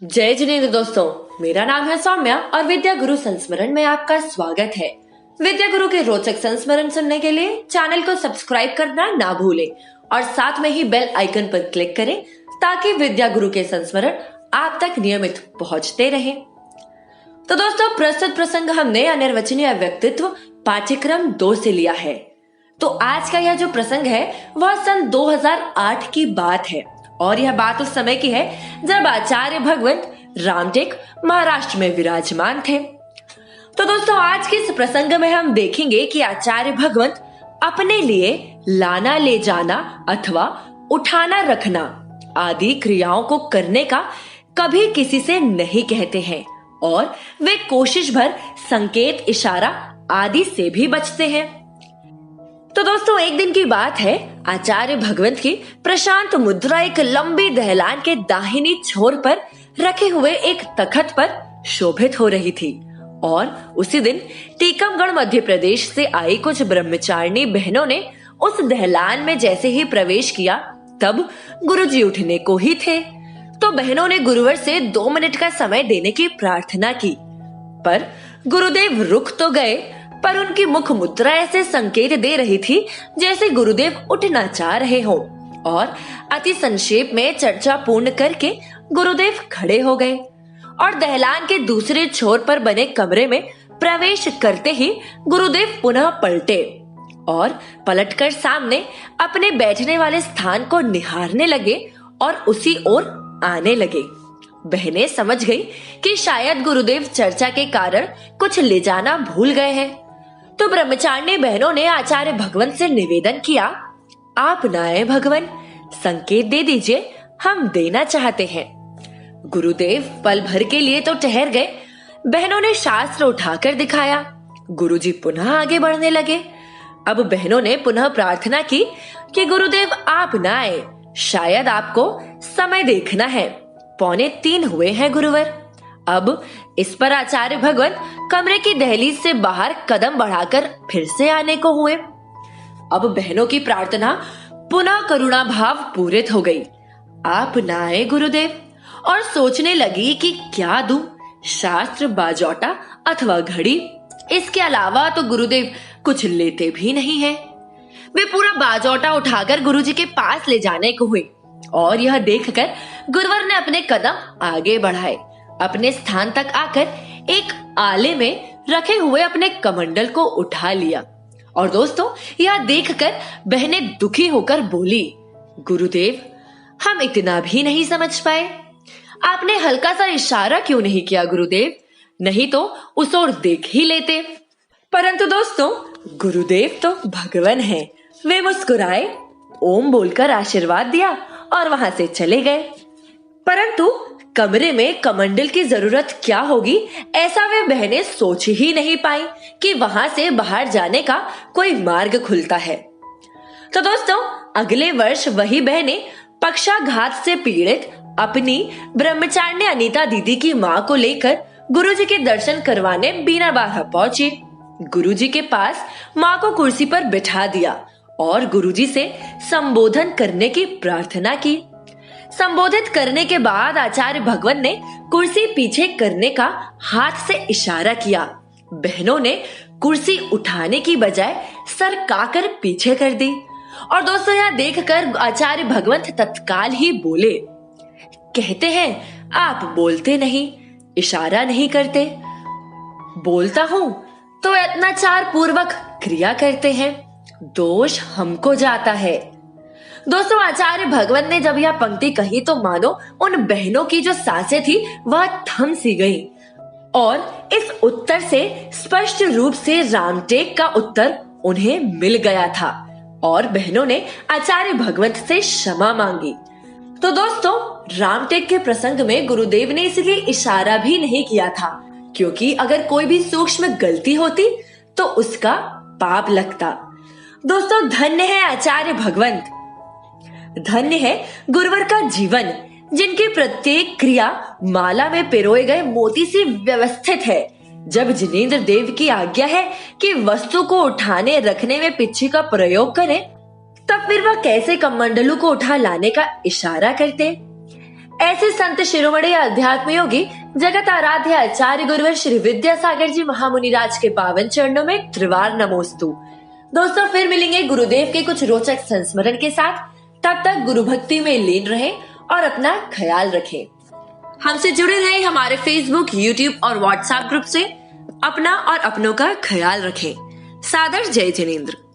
जय जिनेंद्र दोस्तों, मेरा नाम है सौम्या और विद्या गुरु संस्मरण में आपका स्वागत है। विद्या गुरु के रोचक संस्मरण सुनने के लिए चैनल को सब्सक्राइब करना ना भूलें और साथ में ही बेल आइकन पर क्लिक करें ताकि विद्या गुरु के संस्मरण आप तक नियमित पहुंचते रहें। तो दोस्तों, प्रस्तुत प्रसंग हमने अनिर्वचनीय व्यक्तित्व पाठ्यक्रम 2 से लिया है। तो आज का यह जो प्रसंग है वह सन 2008 की बात है और यह बात उस समय की है जब आचार्य भगवंत रामटेक महाराष्ट्र में विराजमान थे। तो दोस्तों, आज के इस प्रसंग में हम देखेंगे कि आचार्य भगवंत अपने लिए लाना ले जाना अथवा उठाना रखना आदि क्रियाओं को करने का कभी किसी से नहीं कहते हैं और वे कोशिश भर संकेत, इशारा आदि से भी बचते हैं। तो दोस्तों, एक दिन की बात है, आचार्य भगवंत की प्रशांत मुद्रा एक लंबी दहलान के दाहिनी छोर पर रखे हुए एक तखत पर शोभित हो रही थी और उसी दिन टीकमगढ़ मध्य प्रदेश से आई कुछ ब्रह्मचारिणी बहनों ने उस दहलान में जैसे ही प्रवेश किया तब गुरुजी उठने को ही थे। तो बहनों ने गुरुवर से 2 मिनट का समय देने की प्रार्थना की, पर गुरुदेव रुक तो गए पर उनकी मुख मुद्रा ऐसे संकेत दे रही थी जैसे गुरुदेव उठना चाह रहे हों और अति संक्षेप में चर्चा पूर्ण करके गुरुदेव खड़े हो गए और दहलान के दूसरे छोर पर बने कमरे में प्रवेश करते ही गुरुदेव पुनः पलटे और पलटकर सामने अपने बैठने वाले स्थान को निहारने लगे और उसी ओर आने लगे। बहनें समझ गई कि शायद गुरुदेव चर्चा के कारण कुछ ले जाना भूल गए हैं। तो ब्रह्मचारिणी बहनों ने आचार्य भगवंत से निवेदन किया, आप नाए भगवान, संकेत दे दीजिए, हम देना चाहते हैं। गुरुदेव पल भर के लिए तो ठहर गए। बहनों ने शास्त्र उठाकर दिखाया। गुरुजी पुनः आगे बढ़ने लगे। अब बहनों ने पुनः प्रार्थना की कि गुरुदेव आप ना आए, शायद आपको समय देखना है। 2:45 हुए हैं गुरुवर। अब इस पर आचार्य भगवंत कमरे की दहलीज से बाहर कदम बढ़ाकर फिर से आने को हुए। अब बहनों की प्रार्थना पुनः करुणा भाव पूरित हो गई। आप ना आए गुरुदेव, और सोचने लगी कि क्या दूं, शास्त्र, बाजौटा अथवा घड़ी। इसके अलावा तो गुरुदेव कुछ लेते भी नहीं है। वे पूरा बाजौटा उठाकर गुरुजी के पास ले जाने को हुई और यह देखकर गुरुवर ने अपने कदम आगे बढ़ाए। अपने स्थान तक आकर एक आले में रखे हुए अपने कमंडल को उठा लिया और दोस्तों, यह देखकर बहनें दुखी होकर बोली, गुरुदेव हम इतना भी नहीं समझ पाए। आपने हल्का सा इशारा क्यों नहीं किया गुरुदेव, नहीं तो उस ओर देख ही लेते। परंतु दोस्तों, गुरुदेव तो भगवान हैं। वे मुस्कुराए, ओम बोलकर आशीर्वाद दिया और वहां से चले गए। परंतु कमरे में कमंडल की जरूरत क्या होगी, ऐसा वे बहनें सोच ही नहीं पाई कि वहां से बाहर जाने का कोई मार्ग खुलता है। तो दोस्तों, अगले वर्ष वही बहनें पक्षाघात से पीड़ित अपनी ब्रह्मचारिणी अनीता दीदी की माँ को लेकर गुरुजी के दर्शन करवाने बीनाबाहा पहुंची। गुरुजी के पास माँ को कुर्सी पर बिठा दिया और गुरुजी से संबोधन करने की प्रार्थना की। संबोधित करने के बाद आचार्य भगवंत ने कुर्सी पीछे करने का हाथ से इशारा किया। बहनों ने कुर्सी उठाने की बजाय सर काकर पीछे कर दी और दोस्तों, यह देखकर आचार्य भगवंत तत्काल ही बोले, कहते हैं आप बोलते नहीं, इशारा नहीं करते। बोलता हूं तो अत्याचार पूर्वक क्रिया करते हैं, दोष हमको जाता है। दोस्तों, आचार्य भगवंत ने जब यह पंक्ति कही तो मानो उन बहनों की जो सांसें थी वह थम सी गई और इस उत्तर से स्पष्ट रूप से रामटेक का उत्तर उन्हें मिल गया था और बहनों ने आचार्य भगवंत से क्षमा मांगी। तो दोस्तों, रामटेक के प्रसंग में गुरुदेव ने इसलिए इशारा भी नहीं किया था क्योंकि अगर कोई भी सूक्ष्म गलती होती तो उसका पाप लगता। दोस्तों, धन्य है आचार्य भगवंत, धन्य है गुरुवर का जीवन, जिनकी प्रत्येक क्रिया माला में पिरोए गए मोती से व्यवस्थित है। जब जिनेंद्र देव की आज्ञा है कि वस्तु को उठाने रखने में पिच्छी का प्रयोग करें, तब फिर वह कैसे कमंडलू को उठा लाने का इशारा करते। ऐसे संत शिरोमणि अध्यात्म योगी जगत आराध्य आचार्य गुरुवर श्री विद्यासागर जी महामुनिराज के पावन चरणों में त्रिवार नमोस्तु। दोस्तों फिर मिलेंगे गुरुदेव के कुछ रोचक संस्मरण के साथ। तब तक गुरु भक्ति में लीन रहें और अपना ख्याल रखें। हमसे जुड़े रहें हमारे फेसबुक, यूट्यूब और व्हाट्सएप ग्रुप से। अपना और अपनों का ख्याल रखें। सादर जय जिनेंद्र।